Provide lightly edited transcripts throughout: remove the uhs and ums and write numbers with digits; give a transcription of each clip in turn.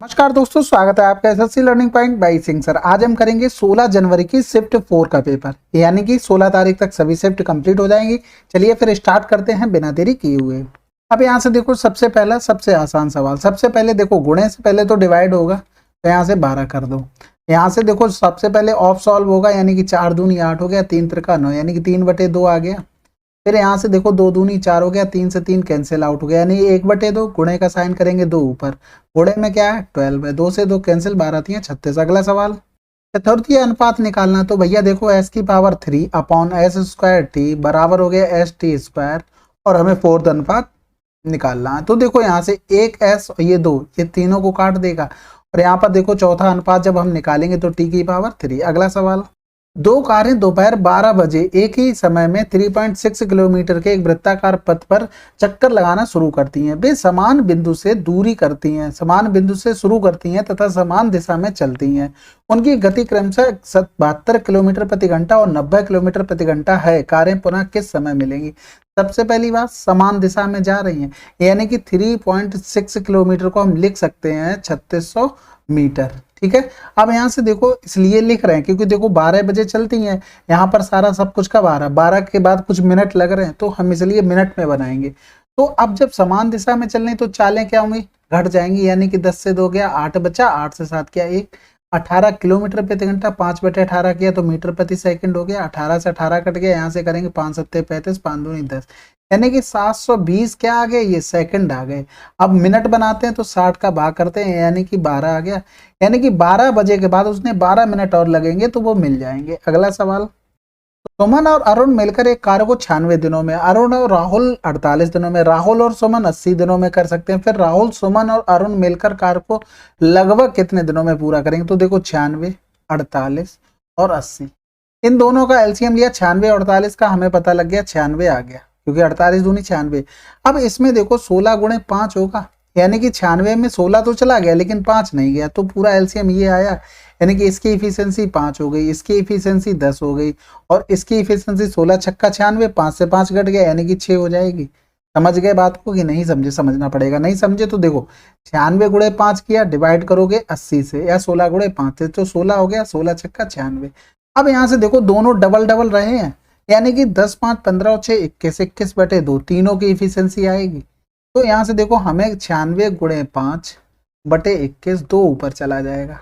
नमस्कार दोस्तों, स्वागत है आपका SSC learning point by Singh sir. आज हम करेंगे 16 जनवरी की शिफ्ट 4 का पेपर, यानी कि 16 तारीख तक सभी शिफ्ट कंप्लीट हो जाएंगी। चलिए फिर स्टार्ट करते हैं बिना देरी किए हुए। अब यहाँ से देखो, सबसे पहला सबसे आसान सवाल। सबसे पहले देखो, गुणे से पहले तो डिवाइड होगा, तो यहाँ से 12 कर दो। यहाँ से देखो, सबसे पहले ऑफ सॉल्व होगा, यानी कि 4 दूनी 8 हो गया, 3 त्रिका 9, यानी कि 3/2 आ गया। फिर यहाँ से देखो, 2 दूनी 4 हो गया, 3 से 3 कैंसिल आउट हो गया, यानी 1/2। गुणे का साइन करेंगे 2 ऊपर, गुणे में क्या है 12 है, 2 से 2 कैंसिल, 12 3 36। अगला सवाल, चतुर्थीय अनुपात निकालना। तो भैया देखो, s की power 3 upon s square t बराबर हो गया एस टी स्क्वायर, और हमें फोर्थ अनुपात निकालना है। तो देखो, यहाँ से एक s और ये 2, ये तीनों को काट देगा, और यहाँ पर देखो चौथा अनुपात जब हम निकालेंगे तो t की पावर 3। अगला सवाल, दो कारें दोपहर 12 बजे एक ही समय में 3.6 किलोमीटर के एक वृत्ताकार पथ पर चक्कर लगाना शुरू करती हैं। वे समान बिंदु से दूरी करती हैं, समान बिंदु से शुरू करती हैं तथा समान दिशा में चलती हैं। उनकी गति क्रमशः 72 किलोमीटर प्रति घंटा और 90 किलोमीटर प्रति घंटा है। कारें पुनः किस समय मिलेंगी? सबसे पहली बात, समान दिशा में जा रही हैं, यानी कि 3.6 किलोमीटर को हम लिख सकते हैं 3600 मीटर। ठीक है। अब यहाँ से देखो, इसलिए लिख रहे हैं क्योंकि देखो 12 बजे चलती हैं, यहाँ पर सारा सब कुछ का 12 के बाद कुछ मिनट लग रहे हैं, तो हम इसलिए मिनट में बनाएंगे। तो अब जब समान दिशा में चलने तो चालें क्या होंगी, घट जाएंगी, यानी कि 10 से 2 गया 8 बचा, 8 से 7 किया 1, 18 किलोमीटर प्रति घंटा, 5/18 किया तो मीटर प्रति सेकंड हो गया। 18 से 18 कट गया, यहाँ से करेंगे 5 7 35, 5 दूनी 10, यानी कि 720 क्या आ गए, ये सेकंड आ गए। अब मिनट बनाते हैं तो 60 का भाग करते हैं, यानी कि 12 आ गया, यानी कि 12 बजे के बाद उसने 12 मिनट और लगेंगे तो वो मिल जाएंगे। अगला सवाल, सुमन और अरुण मिलकर एक कार्य को 96 दिनों में, अरुण और राहुल 48 दिनों में, राहुल और सुमन 80 दिनों में कर सकते हैं। फिर राहुल, सुमन और अरुण मिलकर कार्य को लगभग कितने दिनों में पूरा करेंगे? तो देखो 96, 48 और 80, इन दोनों का एलसीएम लिया, 96 48 का हमें पता लग गया 96 आ गया, क्योंकि 48 दूनी 96। अब इसमें देखो 16 गुणे 5 होगा, यानी कि 96 में 16 तो चला गया लेकिन 5 नहीं गया, तो पूरा एलसीएम ये आया, यानी कि इसकी इफिशियंसी 5 हो गई, इसकी इफिशियंसी 10 हो गई, और इसकी इफिशियंसी 16 छक्का 96, 5 से 5 घट गया, यानी कि 6 हो जाएगी। समझ गए बात को कि नहीं समझे? समझना पड़ेगा। नहीं समझे तो देखो, 96 गुणे 5 किया, डिवाइड करोगे 80 से, या 16 गुणे 5 से, तो 16 हो गया, 16 छक्का 96। अब यहाँ से देखो, दोनों डबल डबल रहे हैं, यानी कि 10 5 15 और 6 21, 21/2 तीनों की इफिशियंसी आएगी। तो यहाँ से देखो, हमें 96 गुणे 5/21 2 ऊपर चला जाएगा।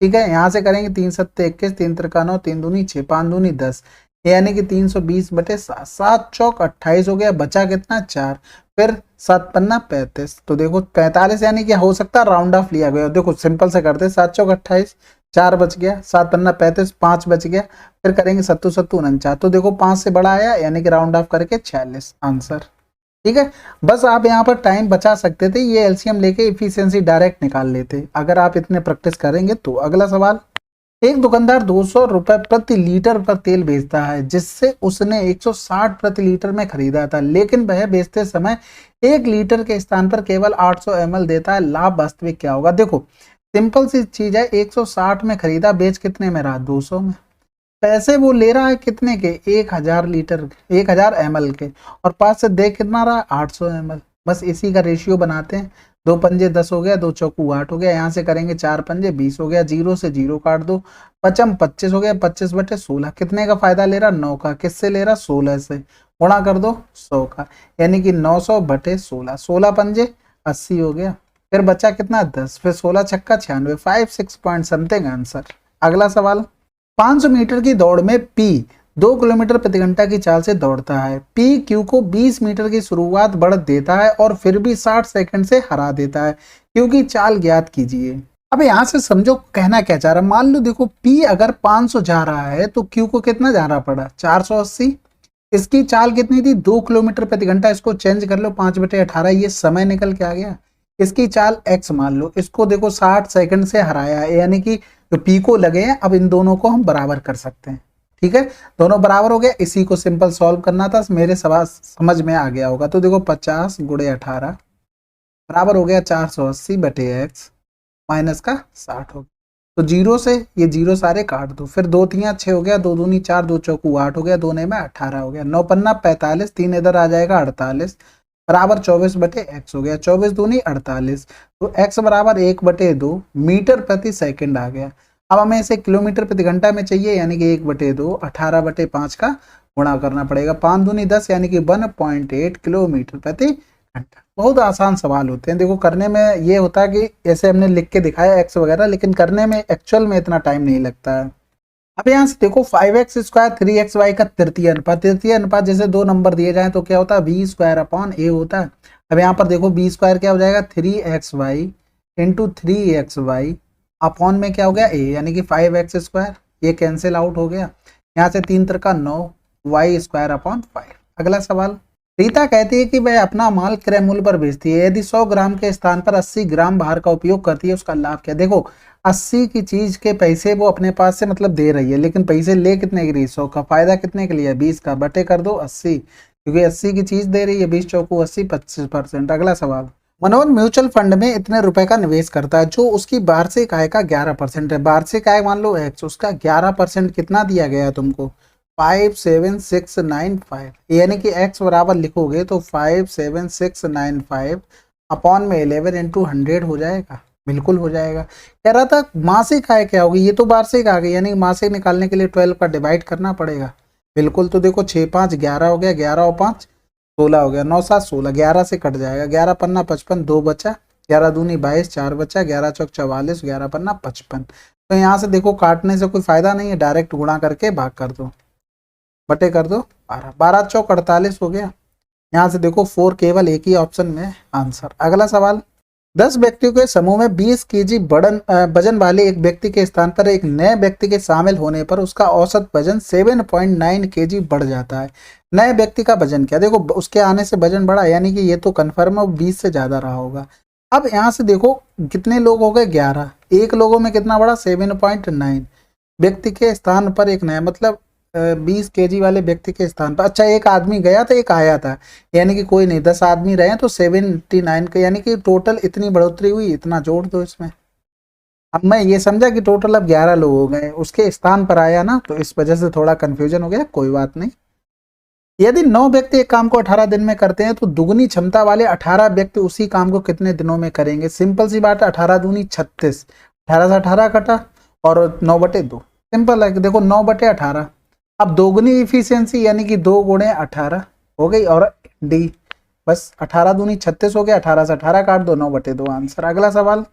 ठीक है, यहाँ से करेंगे 3 7 21, 3 त्रिका 9, 3 दूनी 6, 5 दूनी 10, यानी कि 320/7, 7 चौक 28 हो गया, बचा कितना 4, फिर 7 पन्ना 35, तो देखो 45, यानी कि हो सकता है राउंड ऑफ लिया गया। देखो सिंपल से करते, 7 चौक 28, 4 बच गया, 7 पन्ना 35, 5 बच गया, फिर करेंगे 7 7 49, तो देखो 5 से बड़ा आया, यानी कि राउंड ऑफ करके 46 आंसर। ठीक है, बस आप यहाँ पर टाइम बचा सकते थे, ये एलसीएम लेके इफिशियंसी डायरेक्ट निकाल लेते अगर आप इतने प्रैक्टिस करेंगे तो। अगला सवाल, एक दुकानदार 200 रुपए प्रति लीटर पर तेल बेचता है, जिससे उसने 160 प्रति लीटर में खरीदा था, लेकिन वह बेचते समय 1 लीटर के स्थान पर केवल 800 ml देता है। लाभ वास्तविक क्या होगा? देखो सिंपल सी चीज है, 160 में खरीदा, बेच कितने में रहा? 200 में। पैसे वो ले रहा है कितने के? 1000 लीटर, 1000 ml के, और पास से दे कितना रहा? 800 ml। बस इसी का रेशियो बनाते हैं, 2 पंजे 10 हो गया, 2 चौकू 8 हो गया, यहाँ से करेंगे 4 पंजे 20 हो गया, 0 से 0 काट दो, 55 25 हो गया, 25/16 कितने का फायदा ले रहा? 9 का। किससे ले रहा? 16 से, गुणा कर दो 100 का, यानी कि 900/16, 16 पंजे 80 हो गया, फिर बचा कितना? 10, फिर 16 छक्का 96, 5 6 पॉइंट समथिंग आंसर। अगला सवाल, 500 मीटर की दौड़ में P 2 किलोमीटर प्रति घंटा की चाल से दौड़ता है। P Q को 20 मीटर की शुरुआत बढ़त देता है और फिर भी 60 सेकंड से हरा देता है, क्योंकि चाल ज्ञात कीजिए। अब यहाँ से समझो कहना क्या चाह रहा है। मान लो देखो, P अगर 500 जा रहा है तो Q को कितना जाना पड़ा? 480। इसकी चाल कितनी थी? 2 किलोमीटर प्रति घंटा। इसको चेंज कर लो 5/18, ये समय निकल के आ गया। इसकी चाल x मान लो, इसको देखो 60 सेकंड से हराया है, यानी कि जो पी को लगे हैं, अब इन दोनों को हम बराबर कर सकते हैं। ठीक है, दोनों बराबर हो गया, इसी को सिंपल सॉल्व करना था, मेरे सवाल समझ में आ गया होगा। तो देखो 50 गुणे 18 बराबर हो गया 480/x माइनस का 60 हो गया, तो 0 से ये 0 सारे काट दो, फिर 2 3 6 हो गया, 2 दूनी 4, 2 चौकू 8 हो गया, 2 में 18 हो गया, 9 पन्ना 45, 3 इधर आ जाएगा 48, बराबर 24/x हो गया। 24 दूनी 48, तो x बराबर 1/2 मीटर प्रति सेकंड आ गया। अब हमें इसे किलोमीटर प्रति घंटा में चाहिए, यानी कि 1/2 18/5 का गुणा करना पड़ेगा। 5 दूनी 10 यानी कि 1.8 किलोमीटर प्रति घंटा। बहुत आसान सवाल होते हैं, देखो करने में ये होता है कि ऐसे हमने लिख के दिखाया एक्स वगैरह, लेकिन करने में एक्चुअल में इतना टाइम नहीं लगता है। अब यहाँ से देखो 5x² 3xy का तृतीय अनुपात जैसे दो नंबर दिए जाए तो क्या होता है b² होता है। अब यहाँ पर देखो b² क्या हो जाएगा 3xy इंटू 3xy अपॉन में क्या हो गया a, यानी कि 5x², ये कैंसिल आउट हो गया। यहाँ से 3 3 9 y²/5। अगला सवाल, रीता कहती है कि वह अपना माल क्रय मूल्य पर बेचती है, यदि 100 ग्राम के स्थान पर 80 ग्राम भार का उपयोग करती है, उसका लाभ क्या। देखो 80 की चीज के पैसे वो अपने पास से मतलब दे रही है, लेकिन पैसे ले कितने के लिए 100 का, फायदा कितने के लिए 20 का, बटे कर दो 80, क्योंकि 80 की चीज दे रही है, 20 चौको 80 25%। अगला सवाल, मनोज म्यूचुअल फंड में इतने रुपए का निवेश करता है जो उसकी वार्षिक आय का 11% है। वार्षिक आय मान लो x, उसका 11% कितना दिया गया है तुमको 57695, यानी कि x बराबर लिखोगे तो 57695 अपॉन में 11 इंटू 100 हो जाएगा। बिल्कुल हो जाएगा। कह रहा था मासिक आय क्या होगी, ये तो वार्षिक आ गई, यानी मासिक निकालने के लिए 12 का डिवाइड करना पड़ेगा। बिल्कुल, तो देखो 6 5 11 हो गया, 11 और 5 16 हो गया, 9 7 16, 11 से कट जाएगा, 11 पन्ना 55 2 बचा, 11 दूनी 22 4 बचा, 11 चौक 44, 11 पन्ना 55। तो यहाँ से देखो काटने से कोई फायदा नहीं है, डायरेक्ट गुणा करके भाग कर दो, बटे कर दो 12, 12 चौक 48 हो गया। यहाँ से देखो 4 केवल एक ही ऑप्शन में आंसर। अगला सवाल, 10 व्यक्तियों के समूह में 20 केजी वजन वाले एक व्यक्ति के स्थान पर एक नए व्यक्ति के शामिल होने पर उसका औसत वजन 7.9 केजी बढ़ जाता है। नए व्यक्ति का वजन क्या, देखो उसके आने से वजन बढ़ा, यानी कि ये तो कन्फर्म है 20 से ज्यादा रहा होगा। अब यहाँ से देखो कितने लोग हो गए 11, एक लोगों में कितना बढ़ा 7.9, व्यक्ति के स्थान पर एक नया, मतलब 20 केजी वाले व्यक्ति के स्थान पर, अच्छा एक आदमी गया था एक आया था, यानी कि कोई नहीं, 10 आदमी रहे तो 79 का, यानी कि टोटल इतनी बढ़ोतरी हुई, इतना जोड़ दो इसमें। अब मैं ये समझा कि टोटल अब 11 लोग हो गए, उसके स्थान पर आया ना, तो इस वजह से थोड़ा कंफ्यूजन हो गया, कोई बात नहीं। यदि 9 व्यक्ति एक काम को 18 दिन में करते हैं तो दुगुनी क्षमता वाले 18 व्यक्ति उसी काम को कितने दिनों में करेंगे। सिंपल सी बात है, 18 दूनी 36, 18 से 18 कटा और 9/2, सिंपल है। देखो 9/18, अब दोगुनी इफिशियंसी यानी कि 2 गुणे 18 हो गई, और डी बस 18 दूनी 36 हो गया, 18 से 18 काट दो, 9/2 आंसर। अगला सवाल,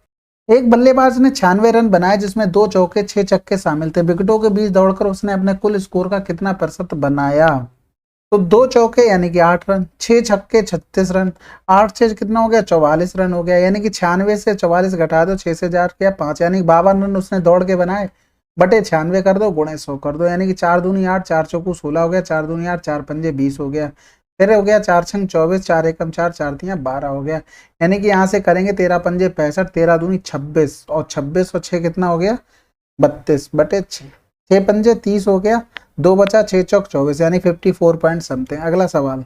एक बल्लेबाज ने 96 रन बनाए जिसमें 2 चौके 6 छक्के शामिल थे, विकेटों के बीच दौड़कर उसने अपने कुल स्कोर का कितना प्रतिशत बनाया। तो 2 चौके यानी कि 8 रन, 6 छक्के 36 रन, 8 6 कितना हो गया 44 रन हो गया, यानी कि 96 से 44 घटा दो, 6 से 4 किया 5, यानी 52 रन उसने दौड़ के बनाए, बटे 96 कर दो, गुणे 100 कर दो, यानी कि 4 दूनी 8, 4 चौकू 16 हो गया, 4 दूनी 8, 4 पंजे 20 हो गया, फिर हो गया 4 छंग 24, 4 एकम 4, 4 तियां 12 हो गया, यानी कि यहाँ से करेंगे 13 पंजे 65, 13 दूनी 26 और 26 और 6 कितना हो गया 32 बटे 6, 6 पंजे 30 हो गया, 2 बचा, 6 चौक 24, यानी 54 पॉइंट समथिंग। अगला सवाल,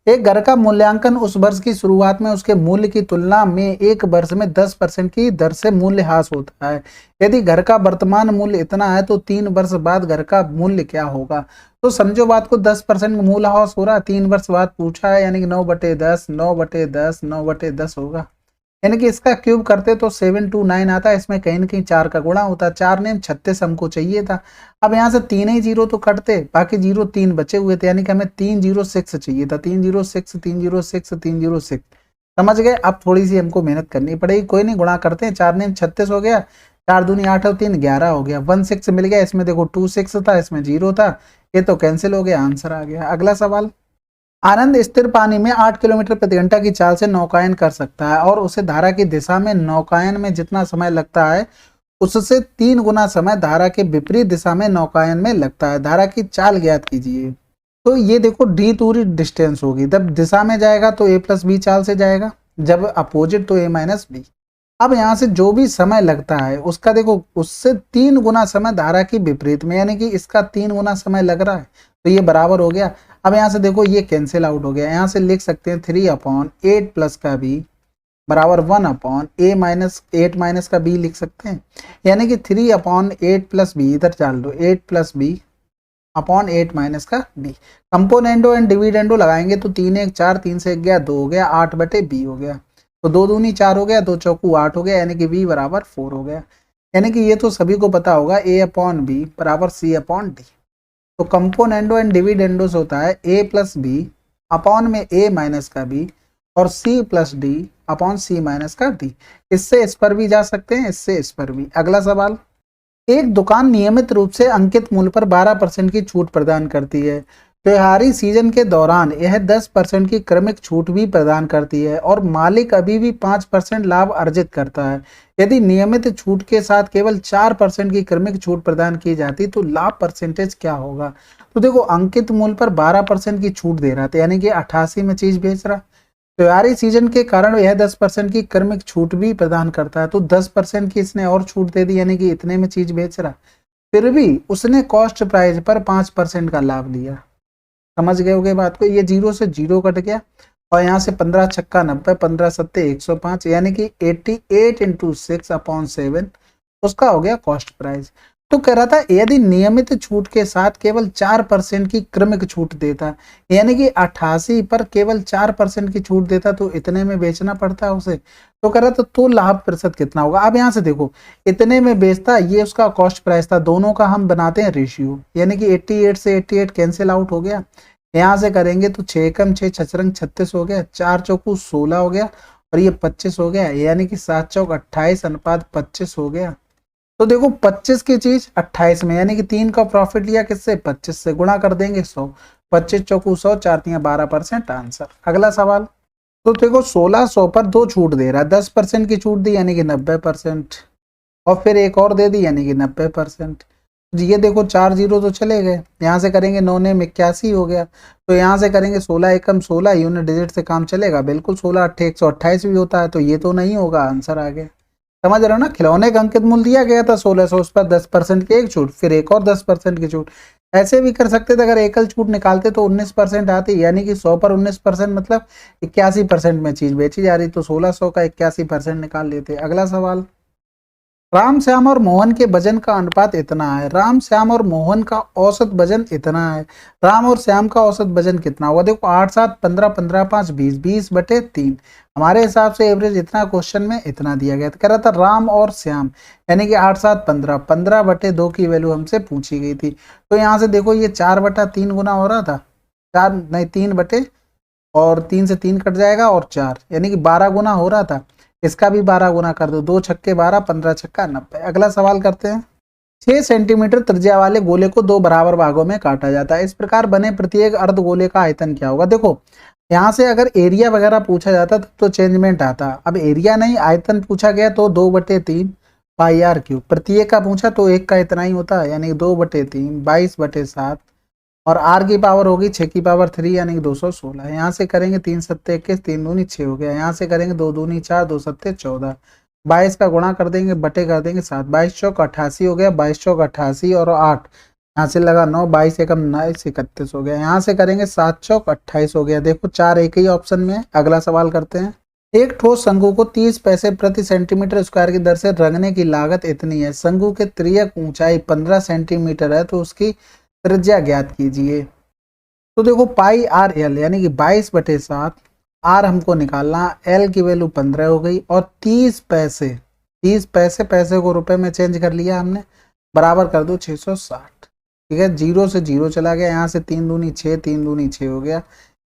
एक घर का मूल्यांकन उस वर्ष की शुरुआत में उसके मूल्य की तुलना में एक वर्ष में 10% की दर से मूल्यह्रास होता है। यदि घर का वर्तमान मूल्य इतना है तो 3 वर्ष बाद घर का मूल्य क्या होगा। तो समझो बात को, 10% मूल्यह्रास हो रहा है, 3 वर्ष बाद पूछा है, यानी कि 9/10 9/10 9/10 होगा, यानी कि इसका क्यूब करते तो 729 आता है, इसमें कहीं ना कहीं 4 का गुणा होता है, 4 ने 36 हमको चाहिए था। अब यहाँ से 3 ही जीरो तो कटते, बाकी जीरो 3 बचे हुए थे, यानी कि हमें 306 चाहिए था, 306 306 306, समझ गए। अब थोड़ी सी हमको मेहनत करनी पड़ेगी, कोई नहीं, गुणा करते हैं, 4 ने 36 हो गया, 4 दूनी 8 और 3 11 हो गया, 16 मिल गया, इसमें देखो 26 था, इसमें 0 था, ये तो कैंसिल हो गया, आंसर आ गया। अगला सवाल, आनंद स्थिर पानी में 8 किलोमीटर प्रति घंटा की चाल से नौकायन कर सकता है और उसे धारा की दिशा में नौकायन में जितना समय लगता है उससे 3 गुना समय धारा के विपरीत दिशा में नौकायन में लगता है। धारा की चाल ज्ञात कीजिए। तो ये देखो डी दूरी डिस्टेंस होगी, जब दिशा में जाएगा तो a+b चाल से जाएगा, जब अपोजिट तो a-b। अब यहाँ से जो भी समय लगता है उसका देखो उससे 3 गुना समय धारा की विपरीत में, यानी कि इसका 3 गुना समय लग रहा है, तो ये बराबर हो गया। अब यहाँ से देखो ये कैंसिल आउट हो गया, यहाँ से लिख सकते हैं 3/8 प्लस का b बराबर 1/8 माइनस का b लिख सकते हैं, यानी कि 3/8 प्लस b, इधर डाल दो 8 प्लस b अपॉन 8 माइनस का बी। कंपोनेंडो एंड डिविडेंडो लगाएंगे तो 3 1 4, 3 से 1 गया 2 हो गया, 8 बटे बी हो गया। तो 2 दूनी 4 हो गया, 2 चौकू 8 हो गया, यानी कि बी बराबर 4 हो गया। यानी कि ये तो सभी को पता होगा ए अपॉन बी बराबर सी अपॉन डी। तो कंपोनेंडो एंड डिविडेंडोस होता है ए प्लस बी अपॉन में ए माइनस का बी और सी प्लस डी अपॉन सी माइनस का डी। इससे इस पर भी जा सकते हैं, इससे इस पर भी। अगला सवाल, एक दुकान नियमित रूप से अंकित मूल्य पर 12% की छूट प्रदान करती है। त्योहारी सीजन के दौरान यह 10% की क्रमिक छूट भी प्रदान करती है और मालिक अभी भी 5% लाभ अर्जित करता है। यदि नियमित छूट के साथ केवल 4% की क्रमिक छूट प्रदान की जाती तो लाभ परसेंटेज क्या होगा? तो देखो, अंकित मूल्य पर 12% की छूट दे रहा था, यानी कि 88 में चीज बेच रहा। त्योहारी सीजन के कारण यह 10% की क्रमिक छूट भी प्रदान करता है, तो 10% की इसने और छूट दे दी, यानी कि इतने में चीज बेच रहा। फिर भी उसने कॉस्ट प्राइस पर 5% का लाभ लिया। समझ गए होगे बात को? ये 0 से 0 कट गया और यहाँ से 15 छक्का 90, 15 सत्ते 105, यानी कि 88 इंटू 6 अपॉन 7 उसका हो गया कॉस्ट प्राइस। तो कह रहा था यदि नियमित छूट के साथ केवल 4% की क्रमिक छूट देता, यानी कि 88 पर केवल 4% की छूट देता तो इतने में बेचना पड़ता उसे। तो कह रहा था तो लाभ प्रतिशत कितना होगा? अब यहाँ से देखो, इतने में बेचता, ये उसका कॉस्ट प्राइस था, दोनों का हम बनाते हैं रेशियो, यानी कि 88 से 88 कैंसिल आउट हो गया। यहाँ से करेंगे तो 6 कम 6 छचरंग 36 हो गया, 4 चौकू 16 हो गया और ये 25 हो गया, यानी कि 7 चौक 28 अनुपात 25 हो गया। तो देखो 25 की चीज 28 में, यानी कि 3 का प्रॉफिट लिया किससे? 25 से। गुणा कर देंगे 100, 25 चौकू 100, 4 12% आंसर। अगला सवाल, तो देखो 1600 पर 2 छूट दे रहा है, 10% की छूट दी यानी कि 90% और फिर एक और दे दी यानी कि 90%। ये देखो 4 जीरो तो चले गए, यहाँ से करेंगे 9 ने 81 हो गया। तो यहाँ से करेंगे 16 एकम 16, यूनिट डिजिट से काम चलेगा बिल्कुल। 16 8 128 भी होता है, तो ये तो नहीं होगा, आंसर आ गया। समझ रहे हो ना? खिलौने का अंकित मूल्य दिया गया था 1600, उस पर 10% की एक छूट, फिर एक और 10% की छूट। ऐसे भी कर सकते थे, अगर एकल छूट निकालते तो 19% आती, यानी कि 100 पर 19% मतलब 81% में चीज बेची जा रही, तो 1600 का 81% निकाल लेते। अगला सवाल, राम श्याम और मोहन के वजन का अनुपात इतना है। राम श्याम और मोहन का औसत वजन इतना है। राम और श्याम का औसत वजन कितना होगा? देखो 8 7 15, 15 5 20, 20 बटे 3। हमारे हिसाब से एवरेज इतना क्वेश्चन में इतना दिया गया था। कह रहा था राम और श्याम, यानी कि 8 7 15, 15 बटे 2 की वैल्यू हमसे पूछी गई थी। तो यहाँ से देखो ये 4 बटा 3 गुना हो रहा था, 4 नहीं 3 बटे, और 3 से 3 कट जाएगा और 4, यानी कि 12 गुना हो रहा था। इसका भी 12 गुना कर दो, 2 छक्के 12, 15 छक्का 90। अगला सवाल करते हैं, 6 सेंटीमीटर त्रिज्या वाले गोले को 2 बराबर भागों में काटा जाता है। इस प्रकार बने प्रत्येक अर्ध गोले का आयतन क्या होगा? देखो यहाँ से अगर एरिया वगैरह पूछा जाता तो चेंजमेंट आता, अब एरिया नहीं आयतन पूछा गया तो 2/3 पाई आर क्यूब। प्रत्येक का पूछा तो एक का इतना ही होता है, यानी 2/3 22/7 और आर की पावर होगी 6 की पावर 3, यानी कि 216। यहाँ से करेंगे 3 सत्ते 21, 3 दूनी 6 हो गया। यहाँ से करेंगे 2 दूनी 4, 2 सत्ते 14, 22 का गुणा कर देंगे, बटे कर देंगे 7, 22 चौक 88 हो गया, 22 चौक 88 और 8 यहाँ से लगा 9, 22 एकम 29 31 हो गया। यहाँ से करेंगे 7 चौक 28 हो गया। देखो 4 एक ही ऑप्शन में है। अगला सवाल करते हैं, एक ठोस शंकु को 30 पैसे प्रति सेंटीमीटर स्क्वायर की दर से रंगने की लागत इतनी है। शंकु के त्रियक ऊंचाई 15 सेंटीमीटर है, तो उसकी त्रिज्या ज्ञात कीजिए। तो देखो पाई आर एल, यानी कि 22/7, आर हमको निकालना, एल की वैल्यू 15 हो गई और 30 पैसे, 30 पैसे, पैसे को रुपए में चेंज कर लिया हमने, बराबर कर दो 660। ठीक है, 0 से 0 चला गया, यहाँ से 3 दूनी 6, 3 दूनी 6 हो गया।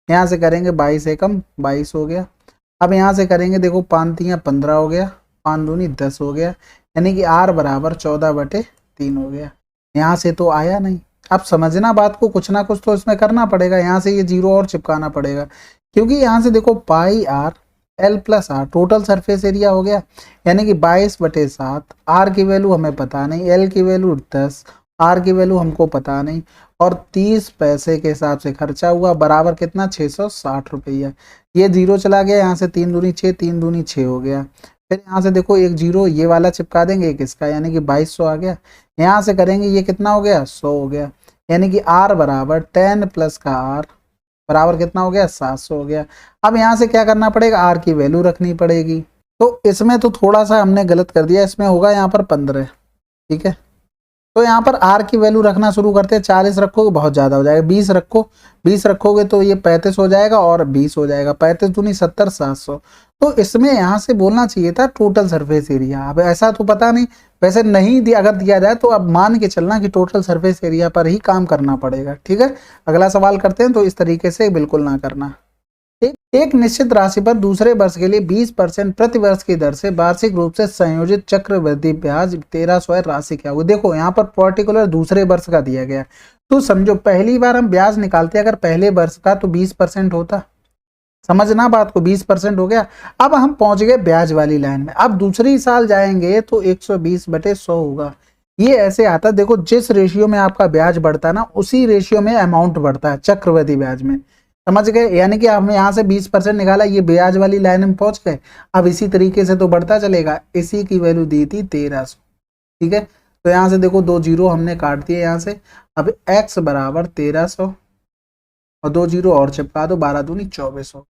यहाँ से करेंगे 22 एकम 22 हो गया। अब यहाँ से करेंगे देखो 5 तियां 15 हो गया, 5 दूनी 10 हो गया, यानी कि आर बराबर 14/3 हो गया। यहाँ से तो आया नहीं। अब समझना बात को, कुछ ना कुछ तो इसमें करना पड़ेगा। यहाँ से ये 0 और चिपकाना पड़ेगा, क्योंकि यहाँ से देखो pi r l plus r total surface area हो गया, यानी कि 22/7। आर की वैल्यू हमें पता नहीं, एल की वैल्यू 10, आर की वैल्यू हमको पता नहीं, और 30 पैसे के हिसाब से खर्चा हुआ, बराबर कितना? 660 रुपया। ये 0 चला गया, यहाँ से 3 दूनी 6, 3 दूनी 6 हो गया। फिर यहाँ से देखो एक 0 ये वाला चिपका देंगे, एक इसका, यानी कि 2200 आ गया। यहाँ से करेंगे ये कितना हो गया? 100 हो गया, यानी कि आर बराबर 10 प्लस का आर बराबर कितना हो गया? 700 हो गया। अब यहाँ से क्या करना पड़ेगा? आर की वैल्यू रखनी पड़ेगी। तो इसमें तो थोड़ा सा हमने गलत कर दिया, इसमें होगा यहाँ पर 15। ठीक है, तो यहाँ पर आर की वैल्यू रखना शुरू करते हैं। 40 रखोगे बहुत ज़्यादा हो जाएगा, 20 रखो, 20 रखोगे तो ये 35 हो जाएगा और 20 हो जाएगा, 35 दूनी 70, 700। तो इसमें यहाँ से बोलना चाहिए था टोटल सरफेस एरिया। अब ऐसा तो पता नहीं, वैसे नहीं दिया, अगर दिया जाए तो अब मान के चलना कि टोटल सरफेस एरिया पर ही काम करना पड़ेगा। ठीक है, अगला सवाल करते हैं। तो इस तरीके से बिल्कुल ना करना। एक निश्चित राशि पर दूसरे वर्ष के लिए 20% प्रति वर्ष की दर से वार्षिक रूप से संयोजित चक्रवृद्धि ब्याज 1300 राशि क्या होगी। देखो यहाँ पर पर्टिकुलर दूसरे वर्ष का दिया गया, तो समझो पहली बार हम ब्याज निकालते अगर पहले वर्ष का तो 20% होता, समझना बात को, 20% हो गया। अब हम पहुंच गए ब्याज वाली लाइन में, अब दूसरी साल जाएंगे तो 120/100 होगा। ये ऐसे आता है, देखो जिस रेशियो में आपका ब्याज बढ़ता है ना, उसी रेशियो में अमाउंट बढ़ता है चक्रवृद्धि ब्याज में, समझ गए। यानी कि हमने यहाँ से 20% निकाला, ये ब्याज वाली लाइन में पहुंच गए। अब इसी तरीके से तो बढ़ता चलेगा। इसी की वैल्यू दी थी 1300। ठीक है, तो यहाँ से देखो 2 जीरो हमने काट दिए यहाँ से। अब x बराबर 1300 और 2 जीरो और चिपका दो, 12 दूनी 2400।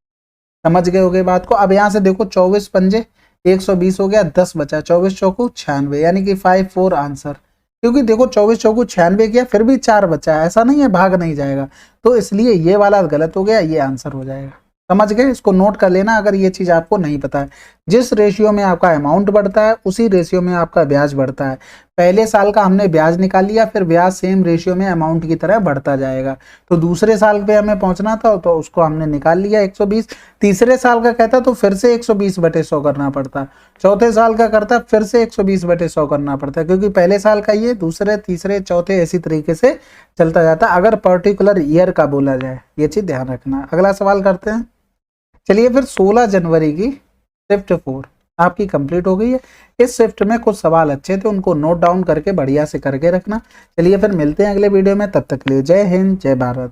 समझ गए हो गई बात को। अब यहाँ से देखो 24 पंजे 120 हो गया, 10 बचा, 24 चौको 96, यानी कि 54 आंसर। क्योंकि देखो 24 चौको 96 किया, फिर भी 4 बचा, ऐसा नहीं है भाग नहीं जाएगा, तो इसलिए ये वाला गलत हो गया, ये आंसर हो जाएगा। समझ गए, इसको नोट कर लेना अगर ये चीज आपको नहीं पता है। जिस रेशियो में आपका अमाउंट बढ़ता है उसी रेशियो में आपका ब्याज बढ़ता है। पहले साल का हमने ब्याज निकाल लिया, फिर ब्याज सेम रेशियो में अमाउंट की तरह बढ़ता जाएगा। तो दूसरे साल पे हमें पहुंचना था तो उसको हमने निकाल लिया 120। तीसरे साल का कहता तो फिर से 120/100 करना पड़ता। चौथे साल का करता फिर से 120/100 करना पड़ता, क्योंकि पहले साल का ये, दूसरे तीसरे चौथे इसी तरीके से चलता जाता अगर पर्टिकुलर ईयर का बोला जाए। ये चीज ध्यान रखना। अगला सवाल करते हैं। चलिए फिर 16 जनवरी की शिफ्ट 4 आपकी कंप्लीट हो गई है। इस शिफ्ट में कुछ सवाल अच्छे थे, उनको नोट डाउन करके बढ़िया से करके रखना। चलिए फिर मिलते हैं अगले वीडियो में, तब तक के लिए जय हिंद जय भारत।